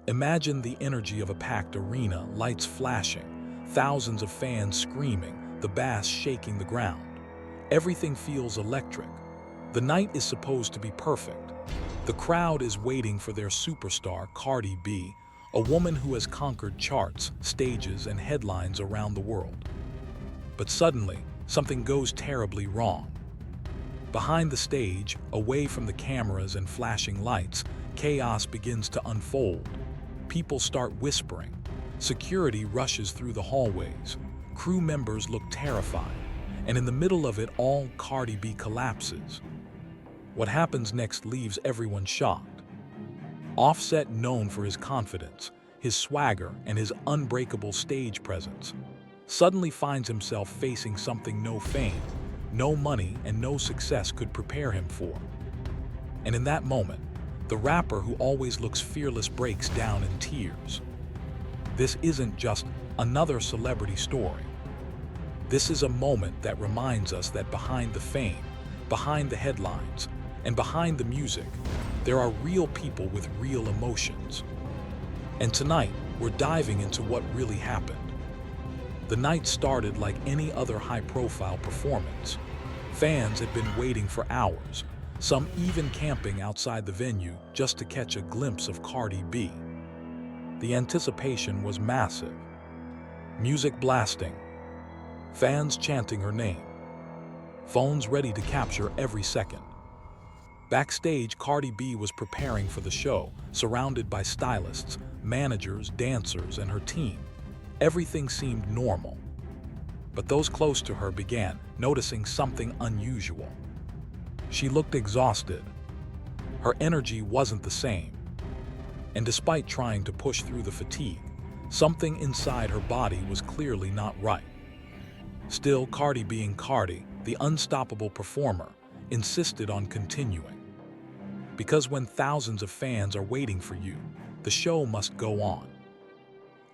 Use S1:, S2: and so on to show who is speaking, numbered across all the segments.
S1: Imagine the energy of a packed arena, lights flashing, thousands of fans screaming, the bass shaking the ground. Everything feels electric. The night is supposed to be perfect. The crowd is waiting for their superstar, Cardi B, a woman who has conquered charts, stages, and headlines around the world. But suddenly, something goes terribly wrong. Behind the stage, away from the cameras and flashing lights, chaos begins to unfold. People start whispering. Security rushes through the hallways. Crew members look terrified. And in the middle of it all, Cardi B collapses. What happens next leaves everyone shocked. Offset, known for his confidence, his swagger, and his unbreakable stage presence, suddenly finds himself facing something no fame, no money, and no success could prepare him for. And in that moment, the rapper who always looks fearless breaks down in tears. This isn't just another celebrity story. This is a moment that reminds us that behind the fame, behind the headlines, and behind the music, there are real people with real emotions. And tonight, we're diving into what really happened. The night started like any other high-profile performance. Fans had been waiting for hours, some even camping outside the venue just to catch a glimpse of Cardi B. The anticipation was massive. Music blasting, fans chanting her name, phones ready to capture every second. Backstage, Cardi B was preparing for the show, surrounded by stylists, managers, dancers, and her team. Everything seemed normal. But those close to her began noticing something unusual. She looked exhausted. Her energy wasn't the same. And despite trying to push through the fatigue, something inside her body was clearly not right. Still, Cardi, being Cardi, the unstoppable performer, insisted on continuing. Because when thousands of fans are waiting for you, the show must go on.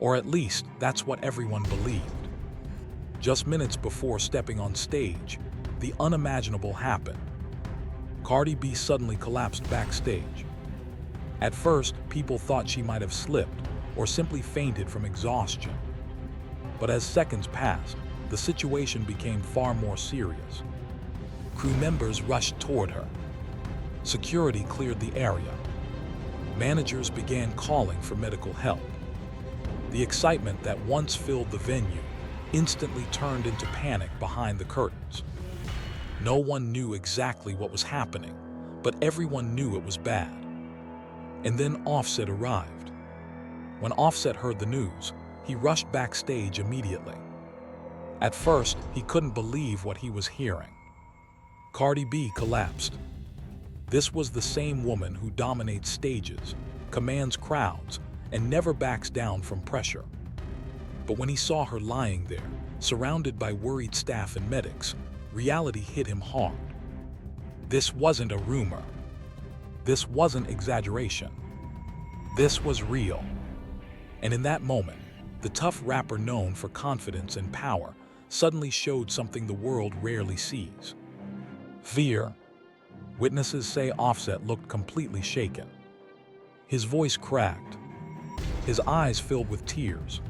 S1: Or at least, that's what everyone believed. Just minutes before stepping on stage, the unimaginable happened. Cardi B suddenly collapsed backstage. At first, people thought she might have slipped or simply fainted from exhaustion. But as seconds passed, the situation became far more serious. Crew members rushed toward her. Security cleared the area. Managers began calling for medical help. The excitement that once filled the venue instantly turned into panic behind the curtains. No one knew exactly what was happening, but everyone knew it was bad. And then Offset arrived. When Offset heard the news, he rushed backstage immediately. At first, he couldn't believe what he was hearing. Cardi B collapsed. This was the same woman who dominates stages, commands crowds, and never backs down from pressure. But when he saw her lying there, surrounded by worried staff and medics, reality hit him hard. This wasn't a rumor. This wasn't exaggeration. This was real. And in that moment, the tough rapper known for confidence and power suddenly showed something the world rarely sees: fear. Witnesses say Offset looked completely shaken. His voice cracked. His eyes filled with tears.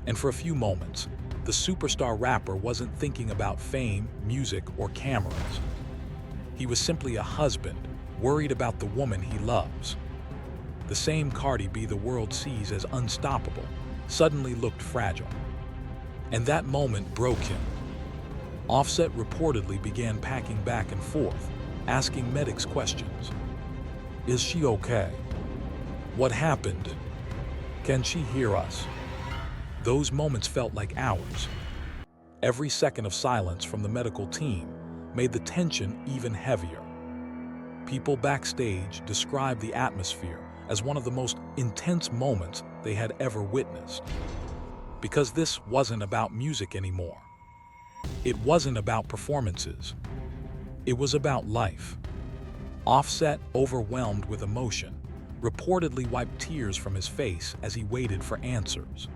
S1: And for a few moments, the superstar rapper wasn't thinking about fame, music, or cameras. He was simply a husband, worried about the woman he loves. The same Cardi B the world sees as unstoppable suddenly looked fragile. And that moment broke him. Offset reportedly began packing back and forth, asking medics questions. Is she okay? What happened? Can she hear us? Those moments felt like hours. Every second of silence from the medical team made the tension even heavier. People backstage described the atmosphere as one of the most intense moments they had ever witnessed. Because this wasn't about music anymore. It wasn't about performances. It was about life. Offset, overwhelmed with emotion, reportedly wiped tears from his face as he waited for answers.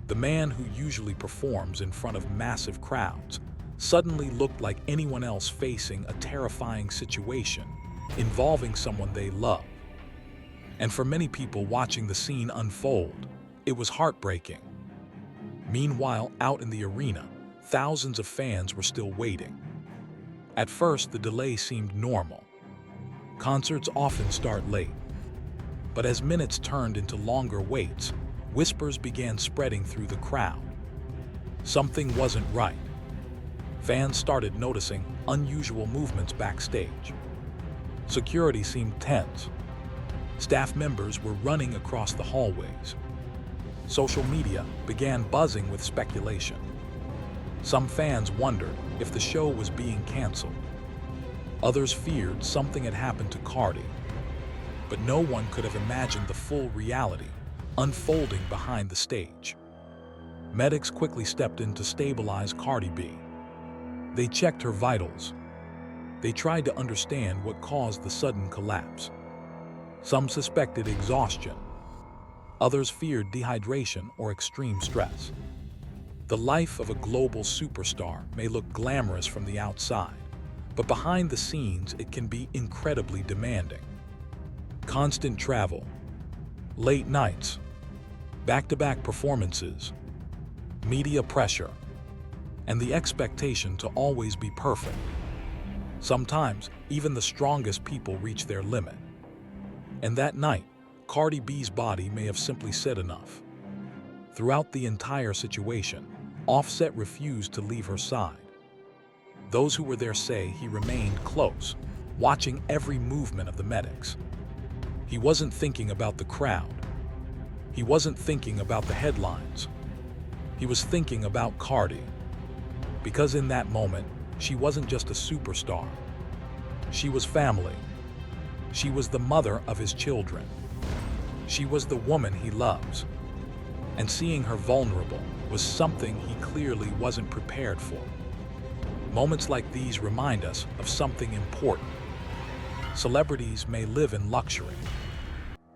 S1: The man who usually performs in front of massive crowds suddenly looked like anyone else facing a terrifying situation involving someone they love. And for many people watching the scene unfold, it was heartbreaking. Meanwhile, out in the arena, thousands of fans were still waiting. At first, the delay seemed normal. Concerts often start late. But as minutes turned into longer waits, whispers began spreading through the crowd. Something wasn't right. Fans started noticing unusual movements backstage. Security seemed tense. Staff members were running across the hallways. Social media began buzzing with speculation. Some fans wondered if the show was being canceled. Others feared something had happened to Cardi. But no one could have imagined the full reality unfolding behind the stage. Medics quickly stepped in to stabilize Cardi B. They checked her vitals. They tried to understand what caused the sudden collapse. Some suspected exhaustion. Others feared dehydration or extreme stress. The life of a global superstar may look glamorous from the outside, but behind the scenes it can be incredibly demanding. Constant travel, late nights, back-to-back performances, media pressure, and the expectation to always be perfect. Sometimes, even the strongest people reach their limit. And that night, Cardi B's body may have simply said enough. Throughout the entire situation, Offset refused to leave her side. Those who were there say he remained close, watching every movement of the medics. He wasn't thinking about the crowd. He wasn't thinking about the headlines. He was thinking about Cardi. Because in that moment, she wasn't just a superstar. She was family. She was the mother of his children. She was the woman he loves. And seeing her vulnerable was something he clearly wasn't prepared for. Moments like these remind us of something important. Celebrities may live in luxury.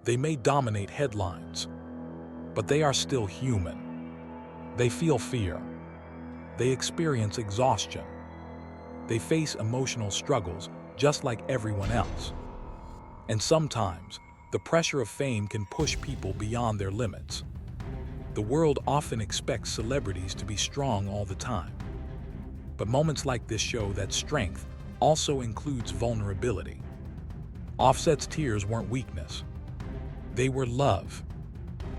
S1: They may dominate headlines, but they are still human. They feel fear. They experience exhaustion. They face emotional struggles just like everyone else. And sometimes, the pressure of fame can push people beyond their limits. The world often expects celebrities to be strong all the time. But moments like this show that strength also includes vulnerability. Offset's tears weren't weakness. They were love.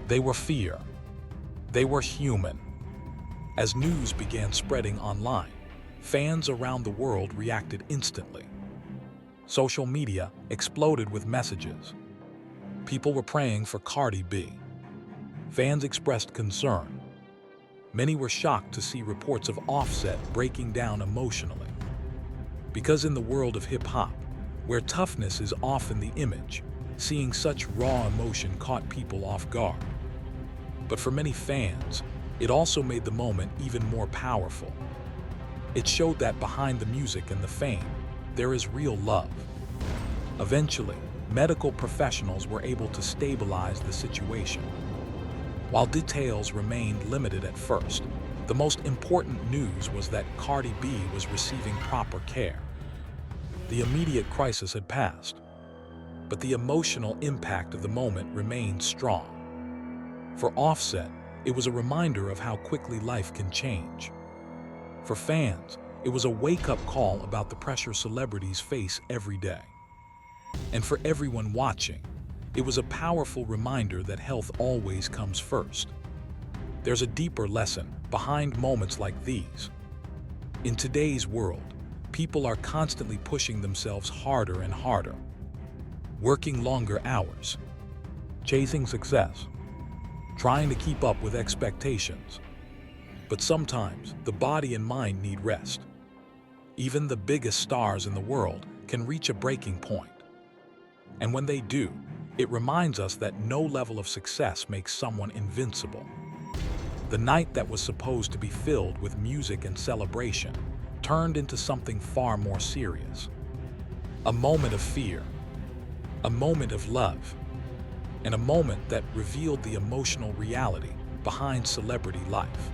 S1: They were fear. They were human. As news began spreading online, fans around the world reacted instantly. Social media exploded with messages. People were praying for Cardi B. Fans expressed concern. Many were shocked to see reports of Offset breaking down emotionally. Because in the world of hip-hop, where toughness is often the image, seeing such raw emotion caught people off guard. But for many fans, it also made the moment even more powerful. It showed that behind the music and the fame, there is real love. Eventually, medical professionals were able to stabilize the situation. While details remained limited at first, the most important news was that Cardi B was receiving proper care. The immediate crisis had passed, but the emotional impact of the moment remained strong. For Offset, it was a reminder of how quickly life can change. For fans, it was a wake-up call about the pressure celebrities face every day. And for everyone watching, it was a powerful reminder that health always comes first. There's a deeper lesson behind moments like these. In today's world, people are constantly pushing themselves harder and harder, working longer hours, chasing success, trying to keep up with expectations. But sometimes, the body and mind need rest. Even the biggest stars in the world can reach a breaking point. And when they do, it reminds us that no level of success makes someone invincible. The night that was supposed to be filled with music and celebration turned into something far more serious. A moment of fear, a moment of love, and a moment that revealed the emotional reality behind celebrity life.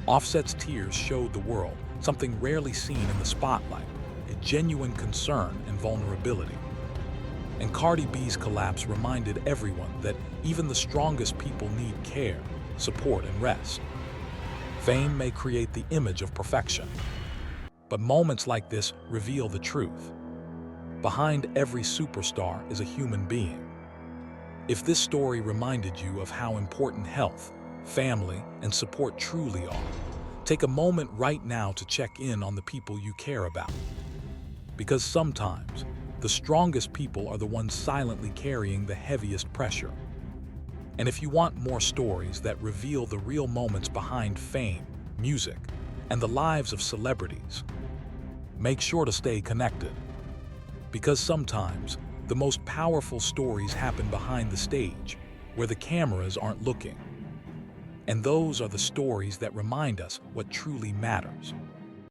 S1: Offset's tears showed the world something rarely seen in the spotlight, a genuine concern and vulnerability. And Cardi B's collapse reminded everyone that even the strongest people need care, support, and rest. Fame may create the image of perfection, but moments like this reveal the truth. Behind every superstar is a human being. If this story reminded you of how important health, family, and support truly are, take a moment right now to check in on the people you care about. Because sometimes, the strongest people are the ones silently carrying the heaviest pressure. And if you want more stories that reveal the real moments behind fame, music, and the lives of celebrities, make sure to stay connected. Because sometimes, the most powerful stories happen behind the stage, where the cameras aren't looking. And those are the stories that remind us what truly matters.